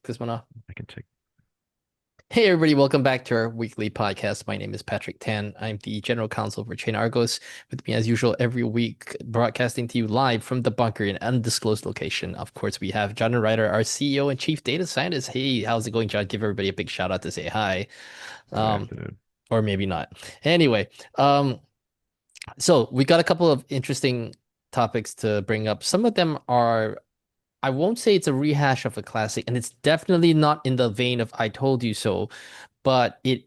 this one off. I can take. Hey, everybody, welcome back to our weekly podcast. My name is Patrick Tan. I'm the general counsel for Chain Argos. With me, as usual, every week, broadcasting to you live from the bunker in undisclosed location. Of course, we have John Ryder, our CEO and chief data scientist. Hey, how's it going, John? Give everybody a big shout out to say hi. Good Um, afternoon. or maybe not. Anyway, so we got a couple of interesting topics to bring up. Some of them are I won't say it's a rehash of a classic, and it's definitely not in the vein of I told you so, but it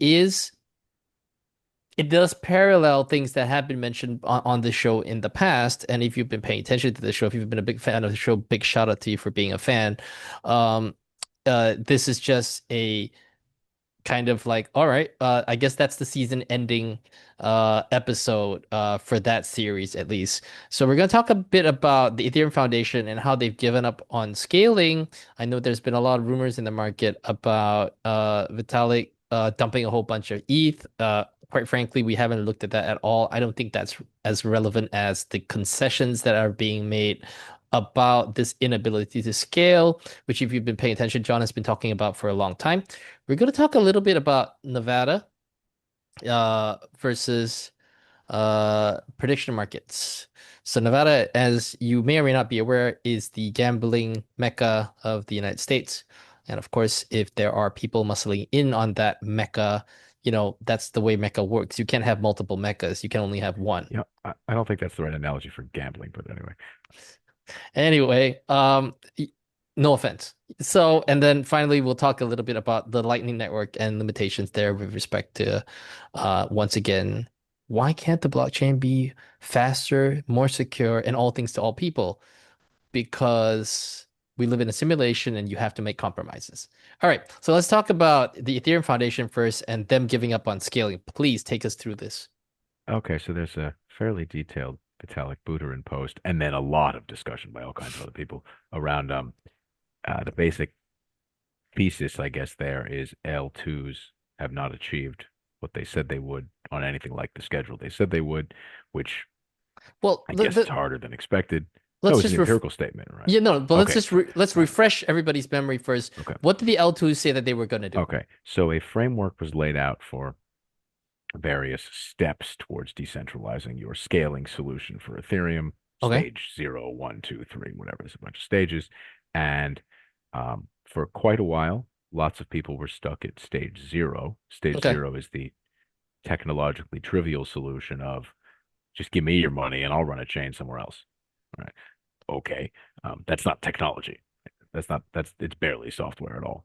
does parallel things that have been mentioned on the show in the past. And if you've been paying attention to the show, if you've been a big fan of the show, big shout out to you for being a fan. Um, this is just a kind of like, all right, I guess that's the season ending episode for that series at least. So we're going to talk a bit about the Ethereum Foundation and how they've given up on scaling. I know there's been a lot of rumors in the market about Vitalik dumping a whole bunch of ETH. Quite frankly, we haven't looked at that at all. I don't think that's as relevant as the concessions that are being made about this inability to scale, which if you've been paying attention, John has been talking about for a long time. We're going to talk a little bit about Nevada versus prediction markets. So Nevada, as you may or may not be aware, is the gambling mecca of the United States. And of course, if there are people muscling in on that mecca, that's the way mecca works. You can't have multiple meccas. You can only have one. I don't think that's the right analogy for gambling, but anyway. Anyway, no offense. So, and then finally, we'll talk a little bit about the Lightning Network and limitations there with respect to, once again, why can't the blockchain be faster, more secure, and all things to all people? Because we live in a simulation and you have to make compromises. All right, so let's talk about the Ethereum Foundation first and them giving up on scaling. Please take us through this. Okay, so there's a fairly detailed Vitalik Buterin post, and then a lot of discussion by all kinds of other people around the basic thesis, I guess, there is L2s have not achieved what they said they would on anything like the schedule they said they would, which Well, I guess is harder than expected. No, let's it's an just empirical statement, right? Yeah, no, but Okay, sorry. let's All right. refresh everybody's memory first. Okay. What did the L2s say that they were going to do? Okay. So a framework was laid out for various steps towards decentralizing your scaling solution for Ethereum, Okay. stage 0, 1, 2, 3, whatever. There's a bunch of stages. And for quite a while, lots of people were stuck at stage 0. Stage Okay. 0 is the technologically trivial solution of just give me your money and I'll run a chain somewhere else. All right. Okay. That's not technology. That's it's barely software at all.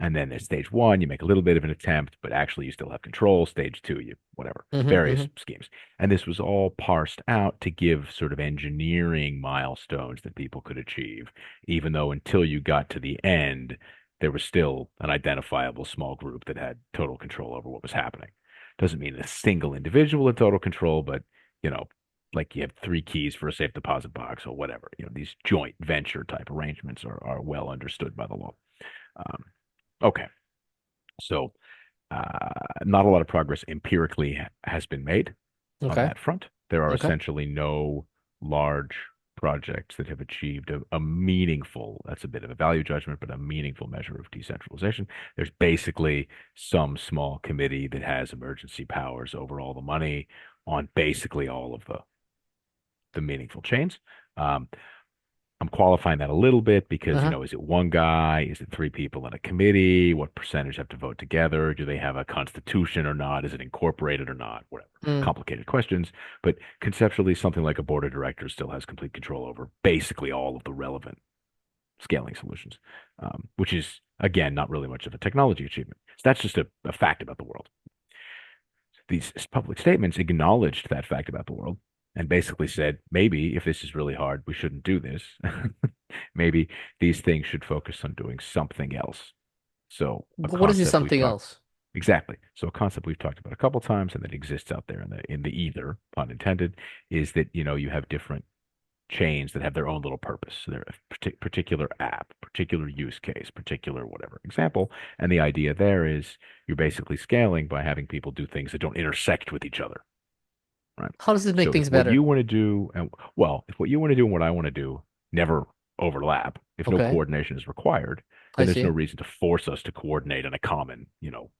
And then there's stage 1, you make a little bit of an attempt, but actually you still have control. Stage 2, you whatever, various Mm-hmm. schemes. And this was all parsed out to give sort of engineering milestones that people could achieve, even though until you got to the end, there was still an identifiable small group that had total control over what was happening. Doesn't mean a single individual had total control, but you know, like you have 3 keys for a safe deposit box or whatever. These joint venture type arrangements are well understood by the law. Um, okay, so not a lot of progress empirically has been made on Okay. that front. There are Okay. essentially no large projects that have achieved a meaningful, that's a bit of a value judgment, but a meaningful measure of decentralization. There's basically some small committee that has emergency powers over all the money on basically all of the meaningful chains. Um, I'm qualifying that a little bit because, Uh-huh. is it one guy? Is it 3 people in a committee? What percentage have to vote together? Do they have a constitution or not? Is it incorporated or not? Whatever. Mm. Complicated questions. But conceptually, something like a board of directors still has complete control over basically all of the relevant scaling solutions, which is, again, not really much of a technology achievement. So that's just a fact about the world. These public statements acknowledged that fact about the world and basically said, maybe if this is really hard, we shouldn't do this. Maybe these things should focus on doing something else. So a But what is this concept we've something talked else? exactly. So a concept we've talked about a couple times and that exists out there in the ether, pun intended, is that you have different chains that have their own little purpose. So they're a particular app, particular use case, particular whatever example. And the idea there is you're basically scaling by having people do things that don't intersect with each other, right? How does this make So if things what you better? want to do, and well, if what you want to do and what I want to do never overlap, if no Okay. coordination is required, I then there's no see. reason to force us to coordinate on a common,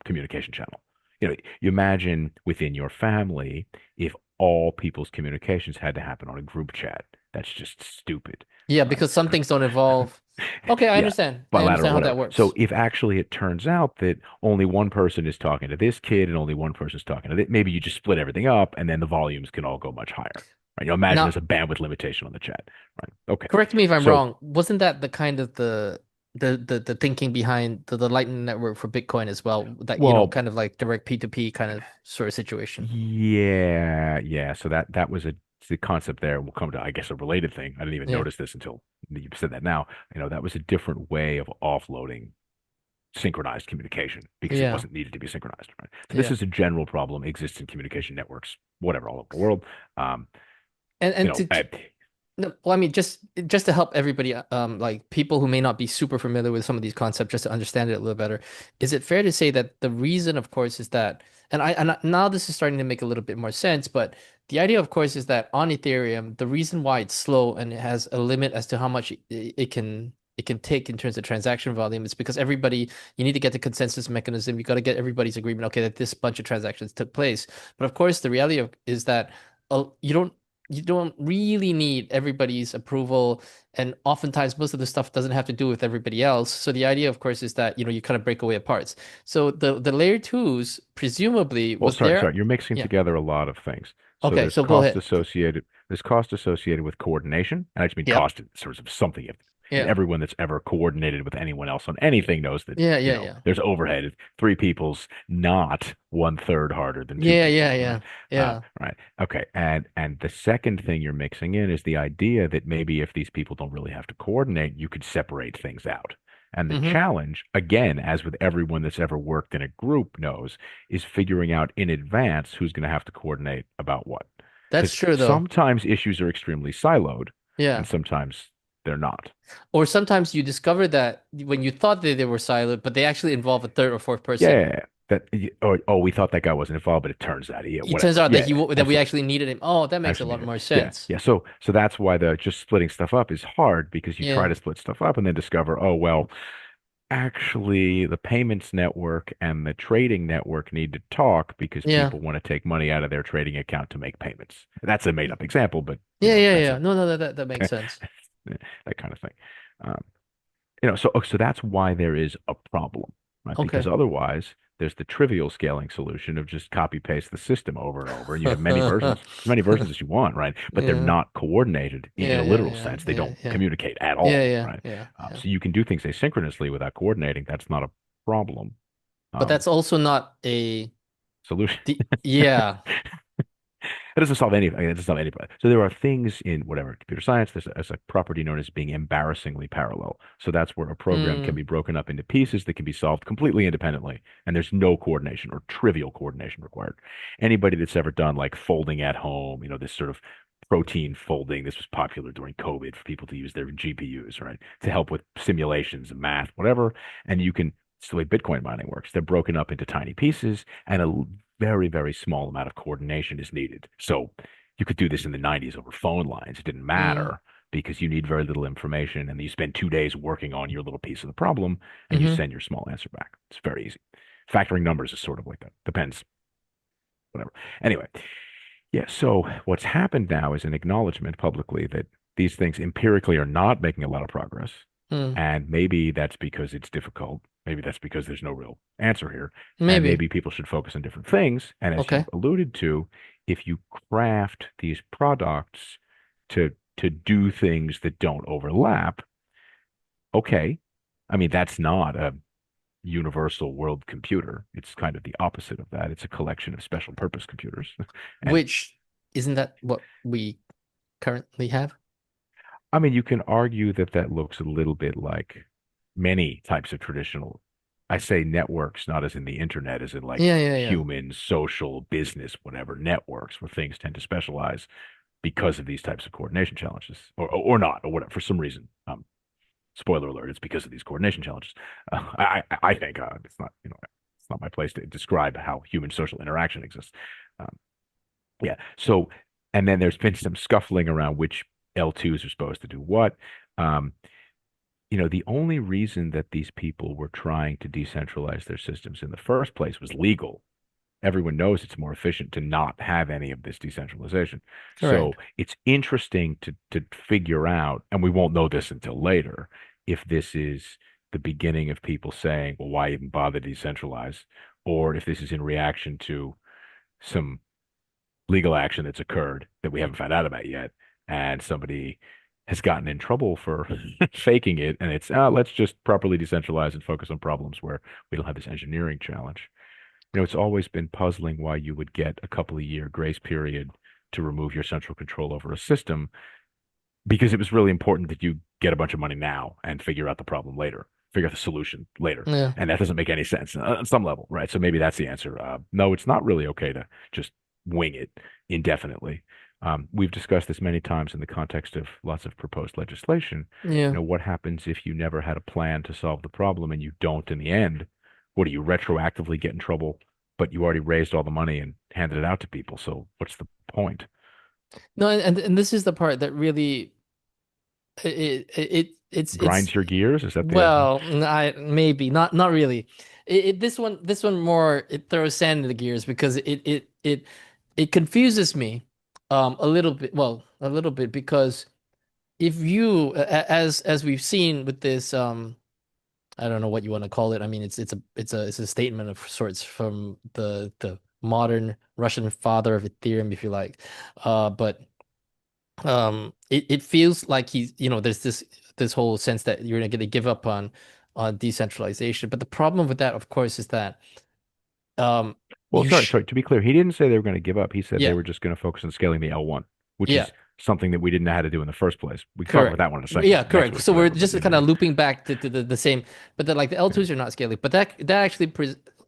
communication channel. You imagine within your family if all people's communications had to happen on a group chat. That's just stupid, Yeah, right? because some things don't involve. Okay, I Yeah, understand. I bilateral, understand how whatever. that So works. if actually it turns out that only one person is talking to this kid and only one person is talking to this, maybe you just split everything up and then the volumes can all go much higher. Right? Imagine there's Now, a bandwidth limitation on the chat. Right. Okay. correct me if I'm So wrong. Wasn't that the kind of the thinking behind the Lightning Network for Bitcoin as well? That, well, kind of like direct P2P kind of sort of situation. yeah, yeah. So that was the concept there. We'll come to, I guess, a related thing. I didn't even Yeah. notice this until you said that now. That was a different way of offloading synchronized communication because it Yeah. wasn't needed to be synchronized, right? So this Yeah. is a general problem, exists in communication networks, whatever, all over the world. Um, And you and know, uh, no, well, I mean, just to help everybody, like people who may not be super familiar with some of these concepts, just to understand it a little better, is it fair to say that the reason, of course, is that, now this is starting to make a little bit more sense, but the idea, of course, is that on Ethereum, the reason why it's slow and it has a limit as to how much it can take in terms of transaction volume is because you need to get the consensus mechanism. You got to get everybody's agreement, okay, that this bunch of transactions took place. But of course, the reality is that you don't really need everybody's approval, and oftentimes most of the stuff doesn't have to do with everybody else. So the idea, of course, is that you kind of break away at parts. So the layer twos presumably well, was sorry, there. sorry, you're mixing Yeah. together a lot of things. So Okay. So go ahead. there's cost associated with coordination, and I just mean Yep. cost in terms of something. And Yeah. everyone that's ever coordinated with anyone else on anything knows that, Yeah. Yeah. Yeah. there's overhead. Three people's not one third harder than two Yeah. Yeah. people's, right? Yeah. Yeah. Right. Okay. And the second thing you're mixing in is the idea that maybe if these people don't really have to coordinate, you could separate things out. And the Mm-hmm. challenge, again, as with everyone that's ever worked in a group knows, is figuring out in advance who's going to have to coordinate about what. That's Because true though. sometimes issues are extremely siloed and Yeah. sometimes they're not. Or sometimes you discover that when you thought that they were silent, but they actually involve a third or fourth Yeah, person. yeah, yeah. Or oh, we thought that guy wasn't involved, but it turns out he, It turns whatever. out that Yeah, he yeah, that we absolutely. actually needed him. Oh, that makes a Actually lot needed. more Yeah, sense. yeah. So that's why the just splitting stuff up is hard because you try Yeah. to split stuff up and then discover, oh, well, actually the payments network and the trading network need to talk because Yeah. people want to take money out of their trading account to make payments. That's a made up example, but Yeah, yeah, that's yeah. a No, no, that makes sense. that kind of thing. Um, so that's why there is a problem, right? Because Okay. otherwise, there's the trivial scaling solution of just copy paste the system over and over, and you have many versions, as many versions as you want, right? But they're Yeah. not coordinated in Yeah, a yeah, literal yeah, sense. They yeah, don't yeah. communicate at Yeah, all, yeah, right? yeah, yeah. So you can do things asynchronously without coordinating. That's not a problem. But Um, that's also not a Solution. yeah. It doesn't solve anything. It doesn't solve any problem. So there are things in whatever computer science, there's a property known as being embarrassingly parallel. So that's where a program can Mm, be broken up into pieces that can be solved completely independently, and there's no coordination or trivial coordination required. Anybody that's ever done like folding at home, this sort of protein folding, this was popular during COVID for people to use their GPUs, right, to help with simulations and math, whatever. And you can, it's the way Bitcoin mining works. They're broken up into tiny pieces, and a very, very small amount of coordination is needed. So you could do this in the 90s over phone lines. It didn't mm, matter because you need very little information and you spend 2 days working on your little piece of the problem and you mm-hmm. send your small answer back. It's very easy. Factoring numbers is sort of like that. Depends, whatever. Anyway, yeah. So what's happened now is an acknowledgement publicly that these things empirically are not making a lot of progress. Mm, And maybe that's because it's difficult. Maybe that's because there's no real answer here. And maybe. maybe people should focus on different things. And as you Okay. alluded to, if you craft these products to do things that don't overlap, okay. I mean, that's not a universal world computer. It's kind of the opposite of that. It's a collection of special purpose computers. And Which isn't that what we currently have? I mean, you can argue that that looks a little bit like many types of traditional, I say networks, not as in the internet, as in like Yeah, yeah, yeah. human, social, business, whatever networks where things tend to specialize because of these types of coordination challenges or not, or whatever, for some reason. Spoiler alert, it's because of these coordination challenges. I think it's not, it's not my place to describe how human social interaction exists. Um, yeah. So, and then there's been some scuffling around which L2s are supposed to do what. Um, the only reason that these people were trying to decentralize their systems in the first place was legal. Everyone knows it's more efficient to not have any of this decentralization. So Correct. it's interesting to figure out, and we won't know this until later, if this is the beginning of people saying, well, why even bother to decentralize? Or if this is in reaction to some legal action that's occurred that we haven't found out about yet, and somebody has gotten in trouble for faking it, and it's let's just properly decentralize and focus on problems where we don't have this engineering challenge. It's always been puzzling why you would get a couple of year grace period to remove your central control over a system because it was really important that you get a bunch of money now and figure out the problem later, figure out the solution later. Yeah. And that doesn't make any sense on some level, right? So maybe that's the answer. No, it's not really okay to just wing it indefinitely. We've discussed this many times in the context of lots of proposed legislation. Yeah. What happens if you never had a plan to solve the problem and you don't in the end? What do you retroactively get in trouble, but you already raised all the money and handed it out to people? So what's the point? No, and this is the part that really it's Grinds your gears? Is that the well, I maybe not really. This one more it throws sand in the gears because it confuses me a little bit. Well, a little bit because if you as we've seen with this I don't know what you want to call it. I mean, it's a statement of sorts from the modern Russian father of Ethereum, if you like. But it feels like there's this whole sense that you're going to give up on decentralization. But the problem with that, of course, is that um Well, you sorry, sh sorry. To be clear, he didn't say they were going to give up. He said they yeah, were just going to focus on scaling the L1, which yeah. is something that we didn't know how to do in the first place. We can talk about Correct. that one in a second, Yeah, next correct. week, So we're whatever. But just kind of looping back to the same, but like the yeah. L2s are not scaling. But that actually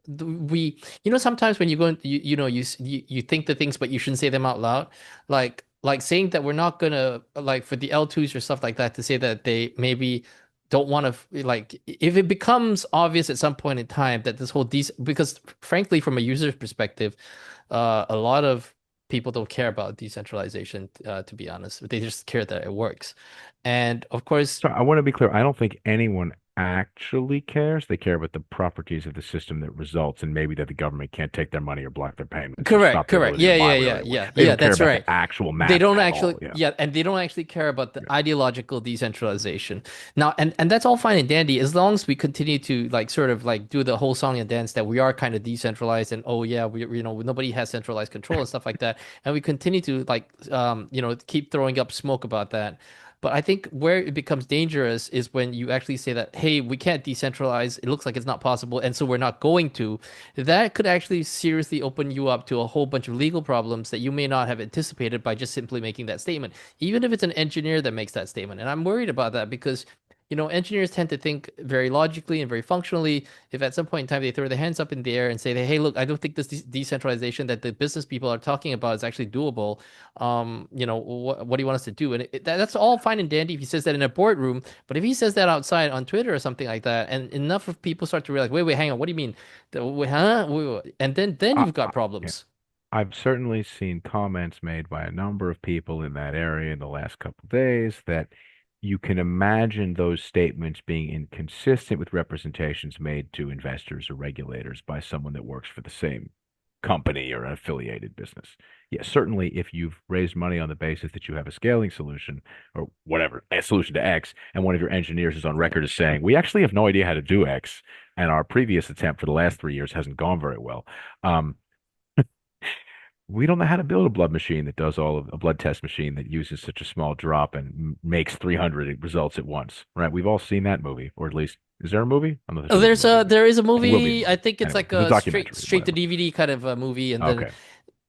we sometimes when you go into you think the things but you shouldn't say them out loud. Like saying that we're not gonna like for the L2s or stuff like that to say that they maybe don't want to like if it becomes obvious at some point in time that this whole because frankly from a user's perspective, a lot of people don't care about decentralization, to be honest. They just care that it works. And of course, So I want to be clear. I don't think anyone actually cares. They care about the properties of the system that results, and maybe that the government can't take their money or block their payments or correct, stop their correct. ability to Yeah, buy yeah, whatever yeah, they want. yeah, They yeah, don't care that's about right. the actual They math don't at actually, all. Yeah. yeah, and they don't actually care about the Yeah. ideological decentralization. Now, and that's all fine and dandy as long as we continue to like sort of like do the whole song and dance that we are kind of decentralized and oh yeah, nobody has centralized control and stuff like that, and we continue to like keep throwing up smoke about that. But I think where it becomes dangerous is when you actually say that, hey, we can't decentralize. It looks like it's not possible, and so we're not going to. That could actually seriously open you up to a whole bunch of legal problems that you may not have anticipated by just simply making that statement, even if it's an engineer that makes that statement. And I'm worried about that because, engineers tend to think very logically and very functionally. If at some point in time they throw their hands up in the air and say, hey, look, I don't think this decentralization that the business people are talking about is actually doable. What do you want us to do? And that's all fine and dandy if he says that in a boardroom. But if he says that outside on Twitter or something like that, and enough of people start to realize, wait, hang on, what do you mean? Huh? And then I, you've got yeah. problems. I've certainly seen comments made by a number of people in that area in the last couple of days that you can imagine those statements being inconsistent with representations made to investors or regulators by someone that works for the same company or an affiliated business. Yes, certainly if you've raised money on the basis that you have a scaling solution or whatever, a solution to X, and one of your engineers is on record as saying, we actually have no idea how to do X, and our previous attempt for the last 3 years hasn't gone very well. Um, we don't know how to build a blood machine that does all of a blood test machine that uses such a small drop and makes 300 results at once, right? We've all seen that movie, or at least, is there a movie? I'm not sure there's a movie. There is a There will be a movie. I movie. think it's Anyway, like there's a a straight documentary, straight to whatever. DVD kind of a movie, Okay,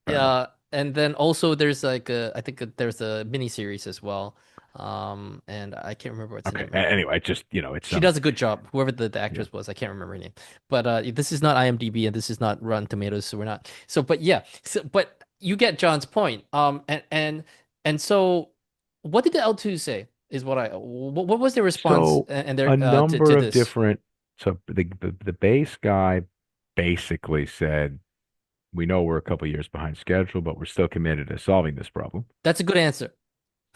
fair enough. and then also there's like I think there's a mini series as well. And I can't remember what's the Okay. name of it. Anyway, just, it's She does a good job, whoever the yeah. actress was. I can't remember her name. But this is not IMDb and this is not Rotten Tomatoes, so we're not. So, but yeah. So, but you get John's point. And so, what did the L2 say? Is what was their response So and their a to number of this? different, so the base guy basically said, we know we're a couple years behind schedule, but we're still committed to solving this problem. That's a good answer.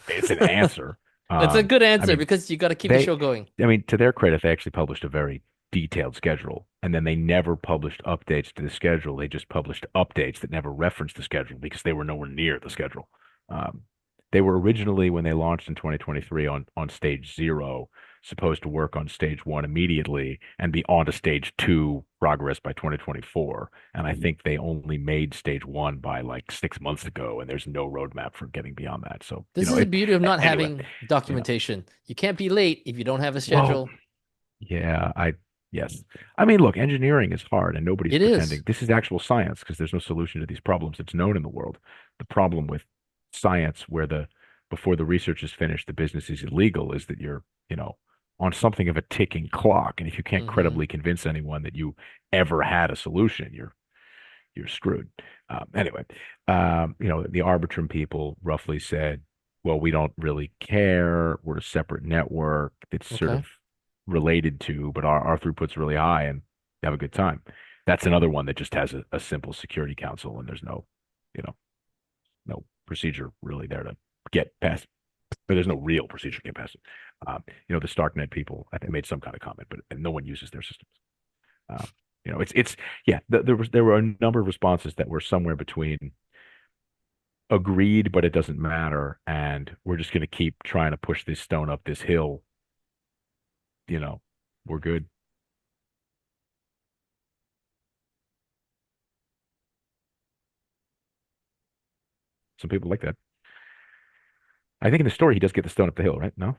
It's an answer. It's a good I answer mean, because you got to keep the they, show going. I mean, to their credit, they actually published a very detailed schedule, and then they never published updates to the schedule. They just published updates that never referenced the schedule because they were nowhere near the schedule. Um, they were originally, when they launched in 2023 on stage zero, supposed to work on stage one immediately and be on to stage two progress by 2024. And I think they only made stage one by like 6 months ago, and there's no roadmap for getting beyond that. So, This is the beauty of not anyway, having you know, documentation. You can't be late if you don't have a well, schedule. yeah, yes. I mean, look, engineering is hard and nobody's It is. pretending. This is actual science because there's no solution to these problems. It's known in the world. The problem with science where before the research is finished, the business is illegal is that you're, on something of a ticking clock. And if you can't Hmm. credibly convince anyone that you ever had a solution, you're screwed. Anyway, the Arbitrum people roughly said, well, we don't really care. We're a separate network that's sort Okay. of related to, but our throughput's really high and you have a good time. That's another one that just has a simple security council and there's you know, no procedure really there to get past, but there's no real procedure to get past it. The Starknet people, I think, made some kind of comment, but no one uses their systems. Um, it's yeah. There were a number of responses that were somewhere between agreed, but it doesn't matter, and we're just going to keep trying to push this stone up this hill. You know, we're good. Some people like that. I think in the story he does get the stone up the hill, right? No,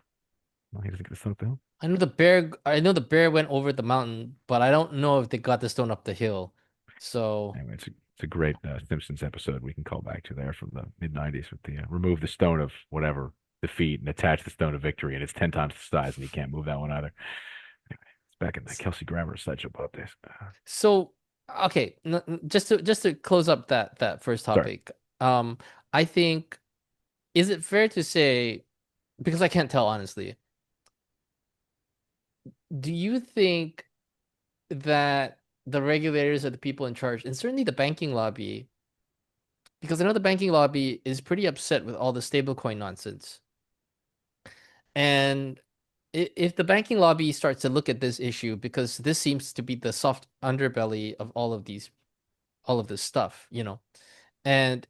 no, he doesn't get the stone up the hill. I know the bear went over the mountain, but I don't know if they got the stone up the hill. So, Anyway, it's a great Simpsons episode we can call back to there from the mid '90s with the remove the stone of whatever defeat and attach the stone of victory, and it's 10 times the size, and he can't move that one either. Anyway, it's back in the Kelsey Grammer sideshow pop days. so okay, just to close up that first Sorry. topic. Um, I think is it fair to say, because I can't tell honestly, do you think that the regulators are the people in charge, and certainly the banking lobby, because I know the banking lobby is pretty upset with all the stablecoin nonsense. And if the banking lobby starts to look at this issue, because this seems to be the soft underbelly of all of this stuff, and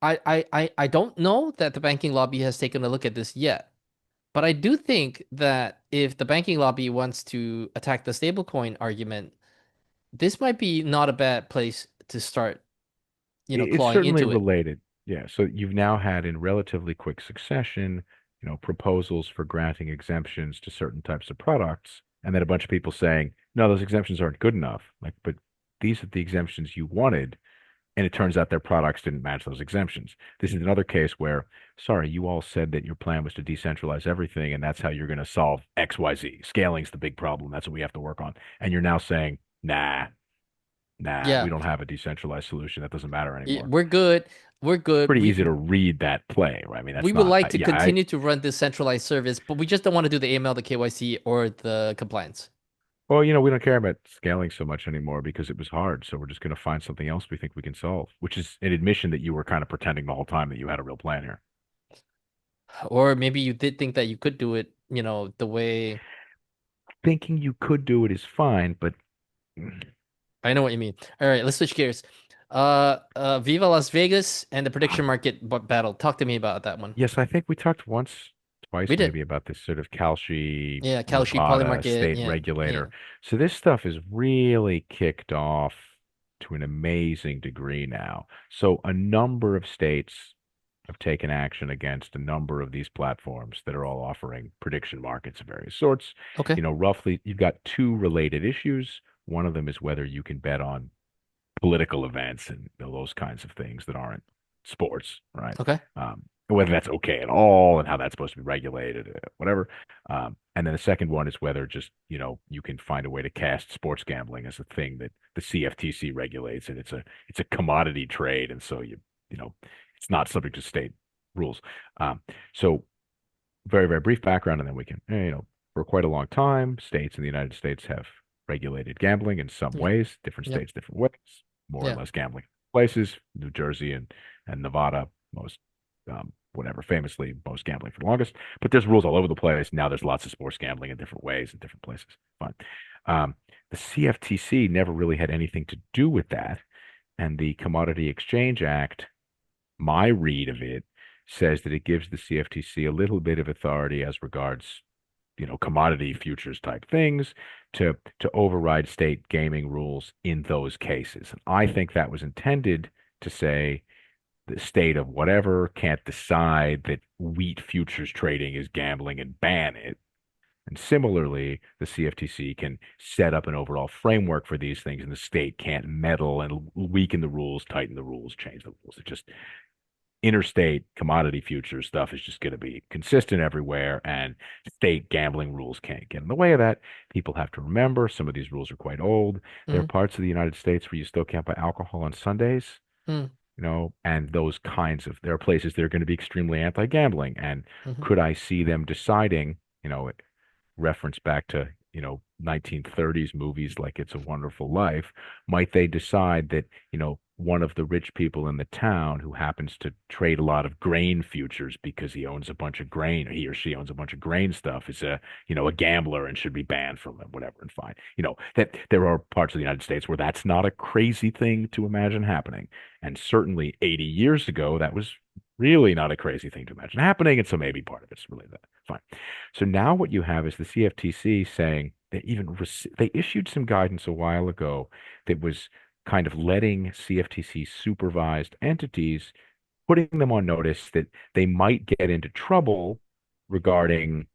I don't know that the banking lobby has taken a look at this yet. But I do think that if the banking lobby wants to attack the stablecoin argument, this might be not a bad place to start, It's clawing certainly into it. related. Yeah. So you've now had in relatively quick succession, proposals for granting exemptions to certain types of products, and then a bunch of people saying, no, those exemptions aren't good enough. Like, but these are the exemptions you wanted. And it turns out their products didn't match those exemptions. This is another case where, sorry, you all said that your plan was to decentralize everything, and that's how you're going to solve XYZ. Scaling's the big problem. That's what we have to work on. And you're now saying, nah, we Yeah, don't have a decentralized solution. That doesn't matter anymore. we're good. We're good. Pretty easy to read that play, right? I mean, We that's would not, like to yeah, I, continue to run this centralized service, but we just don't want to do the AML, the KYC, or the compliance. well, we don't care about scaling so much anymore because it was hard. So we're just going to find something else we think we can solve, which is an admission that you were kind of pretending the whole time that you had a real plan here. Or maybe you did think that you could do it, the way Thinking you could do it is fine, but I know what you mean. All right, let's switch gears. Viva Las Vegas and the prediction market battle. Talk to me about that one. yes, I think we talked once, twice We did. maybe about this sort of Kalshi, Yeah, Kalshi, Nevada Polymarket. state Yeah, regulator. yeah. So this stuff is really kicked off to an amazing degree now. So a number of states have taken action against a number of these platforms that are all offering prediction markets of various sorts. Okay, Roughly, you've got two related issues. One of them is whether you can bet on political events and those kinds of things that aren't sports, right? okay, Whether that's okay at all and how that's supposed to be regulated, whatever. And then the second one is whether just, you can find a way to cast sports gambling as a thing that the CFTC regulates, and it's a commodity trade, and so it's not subject to state rules. So very, very brief background, and then we can, for quite a long time, states in the United States have regulated gambling in some yeah, ways, different yep, states, different ways, more or yeah. less gambling places, New Jersey and Nevada, most whatever, famously most gambling for the longest. But there's rules all over the place. Now there's lots of sports gambling in different ways in different places. Fine. Um, the CFTC never really had anything to do with that. And the Commodity Exchange Act, my read of it, says that it gives the CFTC a little bit of authority as regards, commodity futures type things to override state gaming rules in those cases. And I think that was intended to say the state of whatever can't decide that wheat futures trading is gambling and ban it. And similarly, the CFTC can set up an overall framework for these things, and the state can't meddle and weaken the rules, tighten the rules, change the rules. It just interstate commodity futures stuff is just going to be consistent everywhere, and state gambling rules can't get in the way of that. People have to remember some of these rules are quite old. There are Mm, parts of the United States where you still can't buy alcohol on Sundays, mm, and those kinds of, there are places that are going to be extremely anti-gambling. And mhm. could I see them deciding, reference back to, 1930s movies like It's a Wonderful Life, might they decide that, one of the rich people in the town who happens to trade a lot of grain futures because he owns a bunch of grain, or he or she owns a bunch of grain stuff, is a gambler and should be banned from it, whatever, and fine. That there are parts of the United States where that's not a crazy thing to imagine happening. And certainly 80 years ago, that was really not a crazy thing to imagine happening. And so maybe part of it's really that. Fine. So now what you have is the CFTC saying they they issued some guidance a while ago that was kind of letting CFTC supervised entities, putting them on notice that they might get into trouble regarding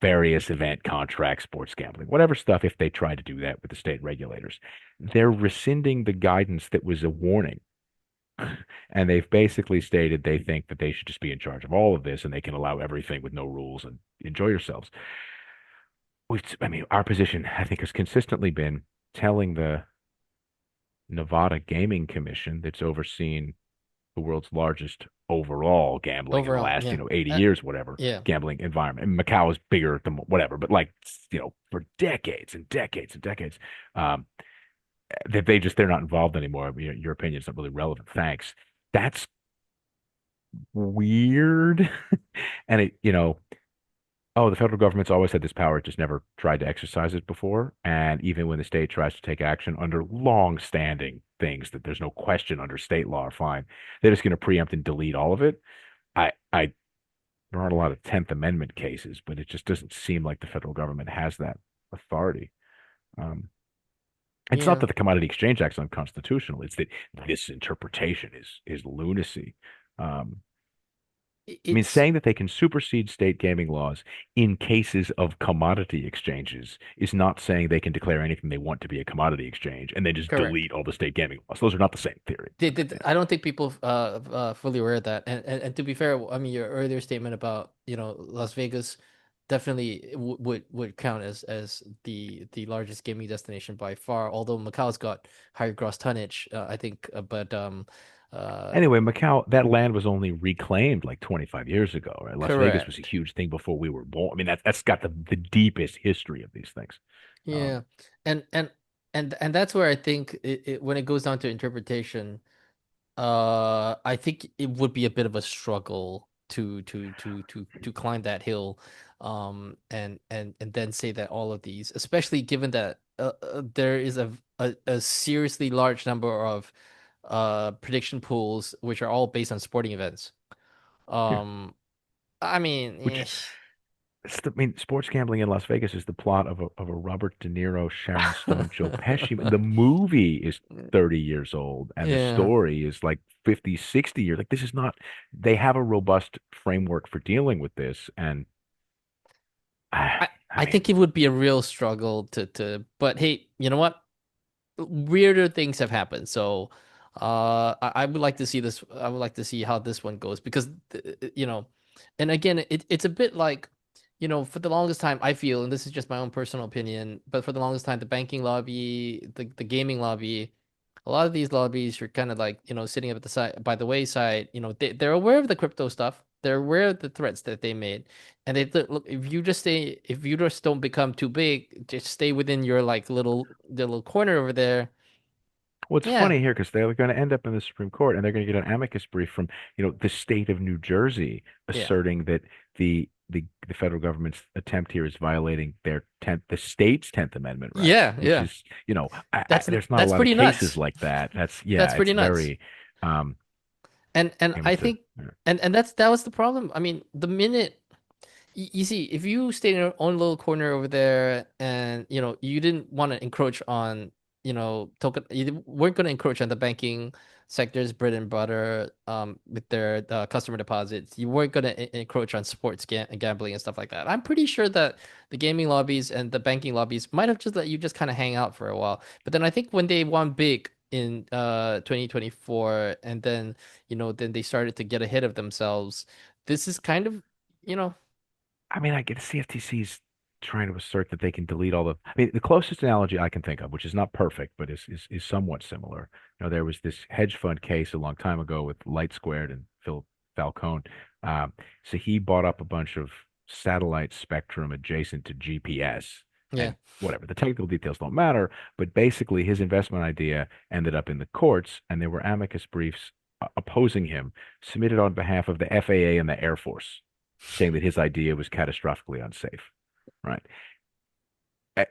various event contracts, sports gambling, whatever stuff, if they try to do that with the state regulators. They're rescinding the guidance that was a warning. And they've basically stated they think that they should just be in charge of all of this and they can allow everything with no rules and enjoy yourselves. I mean, our position, I think, has consistently been telling the Nevada Gaming Commission, that's overseen the world's largest overall gambling in the Overall, last, yeah. 80 Uh, years, whatever, yeah. gambling environment. And Macau is bigger than whatever, but like, for decades and decades and decades, um, that they're not involved anymore. I mean, your opinion is not really relevant. Thanks. That's weird. And the federal government's always had this power. It just never tried to exercise it before. And even when the state tries to take action under long-standing things that there's no question under state law are fine, they're just going to preempt and delete all of it. I there aren't a lot of 10th Amendment cases, but it just doesn't seem like the federal government has that authority. Um, it's not Yeah. that the Commodity Exchange Act is unconstitutional. It's that this interpretation is lunacy. Um, I mean, It's saying that they can supersede state gaming laws in cases of commodity exchanges is not saying they can declare anything they want to be a commodity exchange and then just correct. delete all the state gaming laws. Those are not the same theory. Yeah. I don't think people fully aware of that. And to be fair, I mean your earlier statement about, Las Vegas definitely would count as the largest gaming destination by far, although Macau's got higher gross tonnage, I think, but uh Anyway, Macau, that land was only reclaimed like 25 years ago, right? Las Vegas was a correct. huge thing before we were born. I mean, that's got the deepest history of these things. Um, Yeah. And and and that's where I think when it goes down to interpretation, I think it would be a bit of a struggle to climb that hill, and then say that all of these, especially given that there is a seriously large number of prediction pools which are all based on sporting events. yeah, Um, I mean, which I mean, sports gambling in Las Vegas is the plot of a Robert De Niro, Sharon Stone, Joe Pesci. The movie is 30 years old, and the yeah. story is like 50, 60 years. Like, this is not, they have a robust framework for dealing with this. And I I I mean, think it would be a real struggle but hey, you know what? Weirder things have happened. So, I would like to see this. I would like to see how this one goes because, and again, it's a bit like, for the longest time, I feel, and this is just my own personal opinion, but for the longest time, the banking lobby, the gaming lobby, a lot of these lobbies are kind of like, sitting up at the side by the wayside. They're aware of the crypto stuff. They're aware of the threats that they made, and look, if you just don't become too big, just stay within your like little corner over there. Well, it's Yeah, funny here because they're going to end up in the Supreme Court and they're going to get an amicus brief from, the state of New Jersey yeah, asserting that the federal government's attempt here is violating the state's 10th Amendment rights, yeah, which yeah. is, there's not a That's lot of pretty cases nuts. like that. That's It's pretty nuts. very, um, And I famous to, think and that was the problem. I mean, the minute you see, if you stay in your own little corner over there and you didn't want to encroach on, token, you weren't going to encroach on the banking sector's bread and butter with their customer deposits. You weren't going to encroach on sports gambling and stuff like that. I'm pretty sure that the gaming lobbies and the banking lobbies might have just let you just kind of hang out for a while. But then I think when they won big in 2024 and then they started to get ahead of themselves. This is kind of, you know, I mean, I get CFTC's trying to assert that they can delete all I mean, the closest analogy I can think of, which is not perfect, but is somewhat similar. There was this hedge fund case a long time ago with Light Squared and Phil Falcone. So he bought up a bunch of satellite spectrum adjacent to GPS, yeah. and whatever. The technical details don't matter, but basically his investment idea ended up in the courts, and there were amicus briefs opposing him, submitted on behalf of the FAA and the Air Force, saying that his idea was catastrophically unsafe, right? Uh,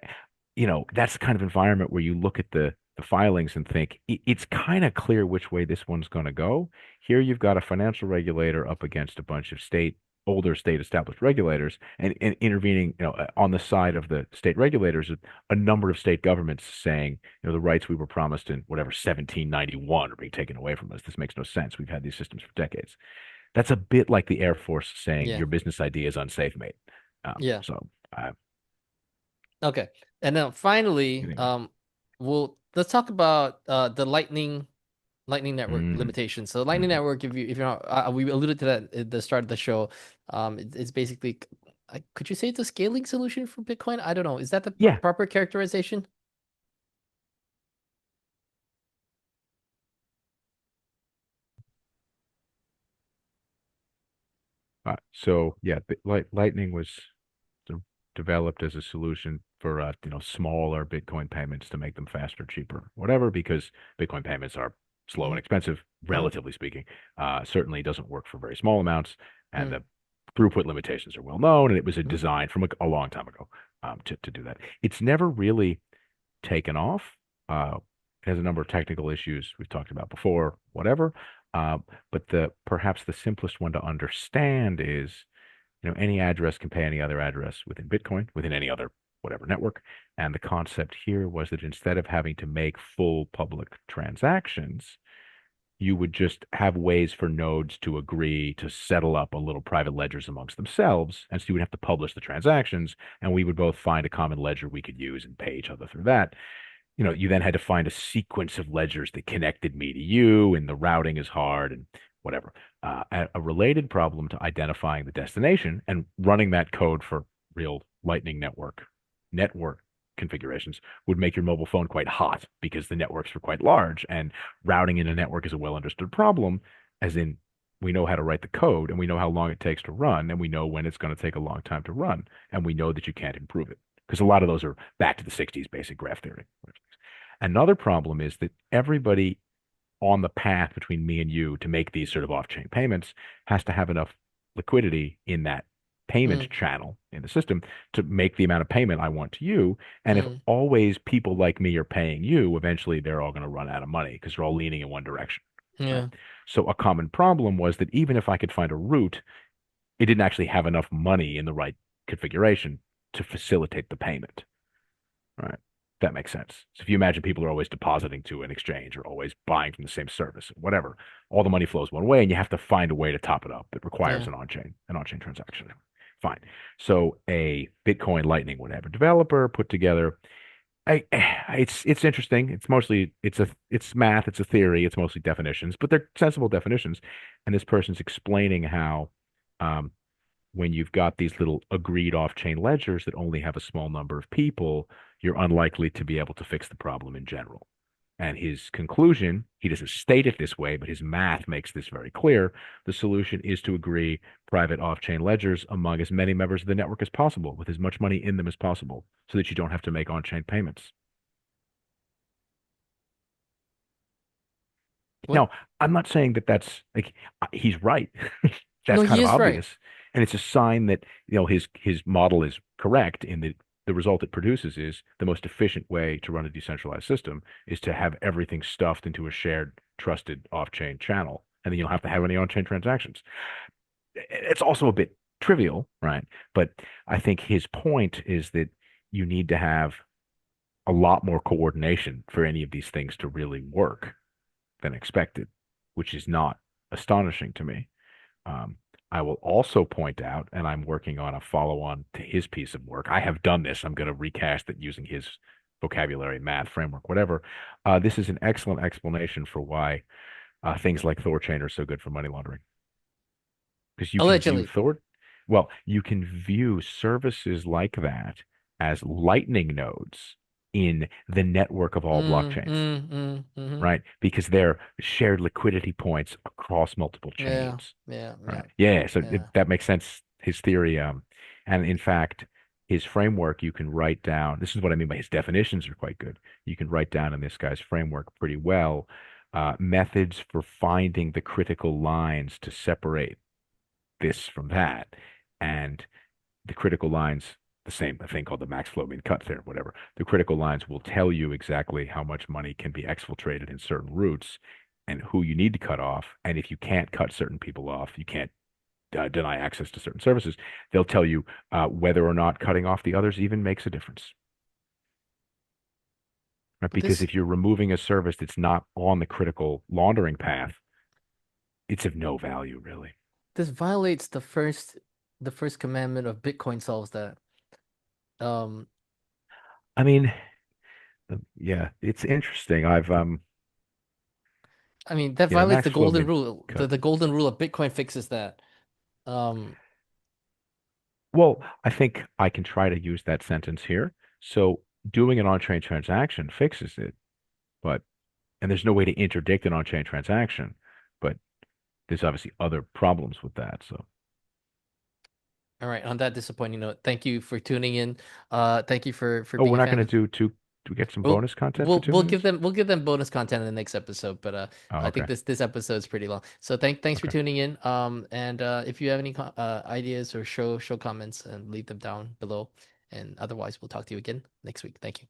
that's the kind of environment where you look at the filings and think it's kind of clear which way this one's going to go. Here you've got a financial regulator up against a bunch of older state established regulators, and intervening, on the side of the state regulators, a number of state governments saying, the rights we were promised in whatever 1791 are being taken away from us. This makes no sense. We've had these systems for decades. That's a bit like the Air Force saying Yeah. your business idea is unsafe, mate. Yeah. So, Okay. And then finally, anyway. let's talk about the Lightning Network Mm, limitations. So Lightning mhm. Network, if you're not, we alluded to that at the start of the show. It's basically, could you say it's a scaling solution for Bitcoin? I don't know. Is that the Yeah. proper characterization? So yeah, Lightning was de developed as a solution for smaller Bitcoin payments to make them faster, cheaper, whatever, because Bitcoin payments are slow and Mm-hmm. expensive, Mm-hmm. relatively speaking. Certainly doesn't work for very small amounts, and Mm-hmm. the throughput limitations are well known. And it was a Mm-hmm. design from a long time ago, to do that. It's never really taken off. It has a number of technical issues we've talked about before, whatever. Uh, but perhaps the simplest one to understand is, any address can pay any other address within Bitcoin, within any other whatever network. And the concept here was that instead of having to make full public transactions, you would just have ways for nodes to agree to settle up a little private ledgers amongst themselves. And so you would have to publish the transactions, and we would both find a common ledger we could use and pay each other through that. You then had to find a sequence of ledgers that connected me to you, and the routing is hard and whatever. A related problem to identifying the destination and running that code for real Lightning network configurations would make your mobile phone quite hot because the networks were quite large, and routing in a network is a well understood problem, as in we know how to write the code and we know how long it takes to run and we know when it's going to take a long time to run and we know that you can't improve it because a lot of those are back to the 60s basic graph theory. Another problem is that everybody on the path between me and you to make these sort of off-chain payments has to have enough liquidity in that payment Mm-hmm. channel in the system to make the amount of payment I want to you. And if Mm-hmm. always people like me are paying you, eventually they're all going to run out of money because they're all leaning in one direction, right? Yeah. So a common problem was that even if I could find a route, it didn't actually have enough money in the right configuration to facilitate the payment. Right. That makes sense. So if you imagine people are always depositing to an exchange or always buying from the same service, whatever, all the money flows one way, and you have to find a way to top it up that requires Yeah. an on-chain transaction. Fine. So a Bitcoin Lightning would have a developer put together. It's interesting. It's math, it's a theory, it's mostly definitions, but they're sensible definitions. And this person's explaining how um, when you've got these little agreed off-chain ledgers that only have a small number of people, you're unlikely to be able to fix the problem in general. And his conclusion, he doesn't state it this way, but his math makes this very clear. The solution is to agree private off-chain ledgers among as many members of the network as possible, with as much money in them as possible, so that you don't have to make on-chain payments. What? Now, I'm not saying that that's like he's right. No, That's kind he of is right. obvious, and it's a sign that his model is correct in that the result it produces is the most efficient way to run a decentralized system is to have everything stuffed into a shared, trusted off-chain channel, and then you don't have to have any on-chain transactions. It's also a bit trivial, right? But I think his point is that you need to have a lot more coordination for any of these things to really work than expected, which is not astonishing to me. Um, I will also point out, and I'm working on a follow-on to his piece of work. I have done this. I'm going to recast it using his vocabulary, math, framework, whatever. This is an excellent explanation for why things like Thorchain are so good for money laundering. Because you can view Allegedly. Thor, well, you can view services like that as lightning nodes in the network of all blockchains, Mm-hmm. right? Because they're shared liquidity points across multiple Yeah, chains, yeah, yeah, right? Yeah, so yeah. that makes sense. His theory, and in fact, his framework you can write down. This is what I mean by his definitions are quite good. You can write down in this guy's framework pretty well methods for finding the critical lines to separate this from that. And the critical lines, the same a thing called the max flow mean cut theorem, whatever. The critical lines will tell you exactly how much money can be exfiltrated in certain routes and who you need to cut off. And if you can't cut certain people off, you can't deny access to certain services. They'll tell you whether or not cutting off the others even makes a difference. Right? Because This if you're removing a service that's not on the critical laundering path, it's of no value, really. this violates the first commandment of Bitcoin solves that. Um, I mean, yeah, it's interesting. I mean that Yeah, violates max the flow golden mean rule. The cut. the golden rule of Bitcoin fixes that. Um, Well, I think I can try to use that sentence here. So doing an on-chain transaction fixes it, but and there's no way to interdict an on-chain transaction, but there's obviously other problems with that. So, all right, on that disappointing note, thank you for tuning in. Thank you for oh, being we're a not going fan to of. do two. Do we get some We'll bonus content for we'll two we'll give minutes? them we'll give them bonus content in the next episode, but Oh, I think okay. this episode is pretty long. So thanks for Okay. tuning in. And if you have any ideas or show comments, and leave them down below. And otherwise, we'll talk to you again next week. Thank you.